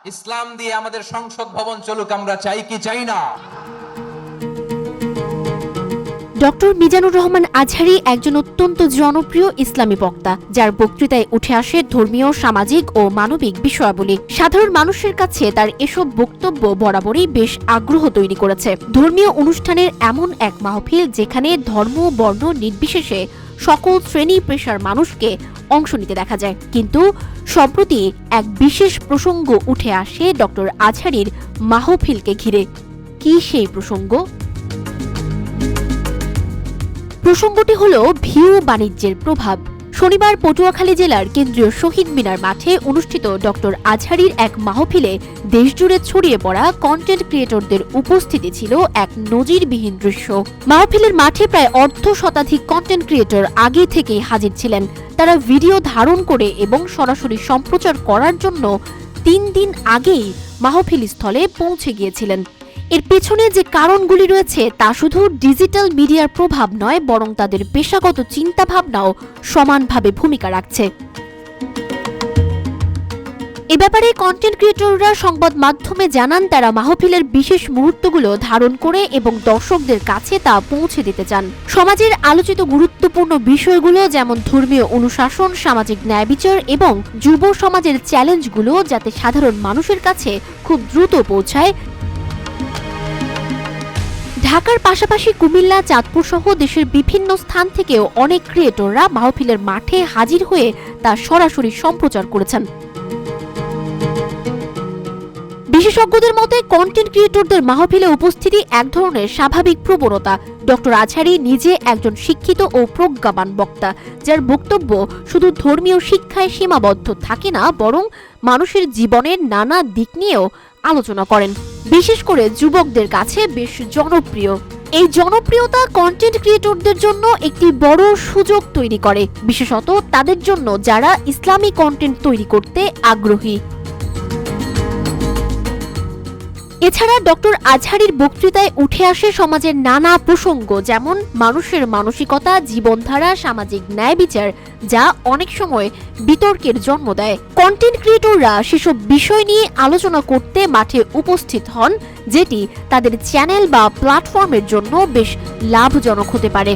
ইসলাম দিয়ে আমাদের সংসদ ভবন চলুক, আমরা চাই কি চাই না। ডক্টর মিজানুর রহমান আজহারী একজন অত্যন্ত জনপ্রিয় ইসলামী বক্তা, যার বক্তৃতায় উঠে আসে ধর্মীয়, সামাজিক ও মানবিক বিষয়াবলী। সাধারণ মানুষের কাছে তার এসব বক্তব্য বরাবরই বেশ আগ্রহ তৈরি করেছে। ধর্মীয় অনুষ্ঠানের এমন এক মাহফিল যেখানে ধর্ম, বর্ণ নির্বিশেষে সকল শ্রেণী পেশার মানুষকে অংশ নিতে দেখা যায়। কিন্তু সম্প্রতি এক বিশেষ প্রসঙ্গ উঠে আসে ডক্টর আজহারীর মাহফিলকে ঘিরে। কি সেই প্রসঙ্গ? প্রসঙ্গটি হল ভিউ বাণিজ্যের প্রভাব। শনিবার পটুয়াখালী জেলার কেন্দ্রীয় শহীদ মিনার মাঠে অনুষ্ঠিত ডক্টর আজহারীর এক মাহফিলে দেশজুড়ে ছড়িয়ে পড়া কন্টেন্ট ক্রিয়েটরদের উপস্থিতি ছিল এক নজিরবিহীন দৃশ্য। মাহফিলের মাঠে প্রায় অর্ধ শতাধিক কন্টেন্ট ক্রিয়েটর আগে থেকেই হাজির ছিলেন। তারা ভিডিও ধারণ করে এবং সরাসরি সম্প্রচার করার জন্য 3 দিন আগেই মাহফিল স্থলে পৌঁছে গিয়েছিলেন। এর পেছনে যে কারণগুলি রয়েছে তা শুধু ডিজিটাল মিডিয়ার প্রভাব নয়, বরং তাদের পেশাগত চিন্তাভাবনাও সমানভাবে ভূমিকা রাখছে। এ ব্যাপারে কন্টেন্ট ক্রিয়েটররা সংবাদ মাধ্যমে জানান, তারা মাহফিলের বিশেষ মুহূর্তগুলো ধারণ করে এবং দর্শকদের কাছে তা পৌঁছে দিতে চান। সমাজের আলোচিত গুরুত্বপূর্ণ বিষয়গুলো যেমন ধর্মীয় অনুশাসন, সামাজিক ন্যায় বিচার এবং যুব সমাজের চ্যালেঞ্জগুলো যাতে সাধারণ মানুষের কাছে খুব দ্রুত পৌঁছায়। ঢাকার পাশাপাশি কুমিল্লা, চাঁদপুর সহ দেশের বিভিন্ন স্থান থেকেও অনেক ক্রিয়েটররা মাহফিলের মাঠে হাজির হয়ে তা সরাসরি সম্প্রচার করেছেন। বিশেষজ্ঞদের মতে কন্টেন্ট ক্রিয়েটরদের মাহফিলে উপস্থিতি এক ধরনের স্বাভাবিক প্রবণতা। ডক্টর আজহারী নিজে একজন শিক্ষিত ও প্রজ্ঞাবান বক্তা, যার বক্তব্য শুধু ধর্মীয় শিক্ষায় সীমাবদ্ধ থাকে না, বরং মানুষের জীবনের নানা দিক নিয়েও আলোচনা করেন। বিশেষ করে যুবকদের কাছে বেশ জনপ্রিয়। এই জনপ্রিয়তা কন্টেন্ট ক্রিয়েটরদের জন্য একটি বড় সুযোগ তৈরি করে, বিশেষত তাদের জন্য যারা ইসলামী কন্টেন্ট তৈরি করতে আগ্রহী। এছাড়া ডক্টর আজহারীর বক্তৃতায় উঠে আসে সমাজের নানা প্রসঙ্গ, যেমন মানুষের মানসিকতা, জীবনধারা, সামাজিক ন্যায় বিচার, যা অনেক সময় বিতর্কের জন্ম দেয়। কন্টেন্ট ক্রিয়েটররা সেসব বিষয় নিয়ে আলোচনা করতে মাঠে উপস্থিত হন, যেটি তাদের চ্যানেল বা প্ল্যাটফর্মের জন্য বেশ লাভজনক হতে পারে।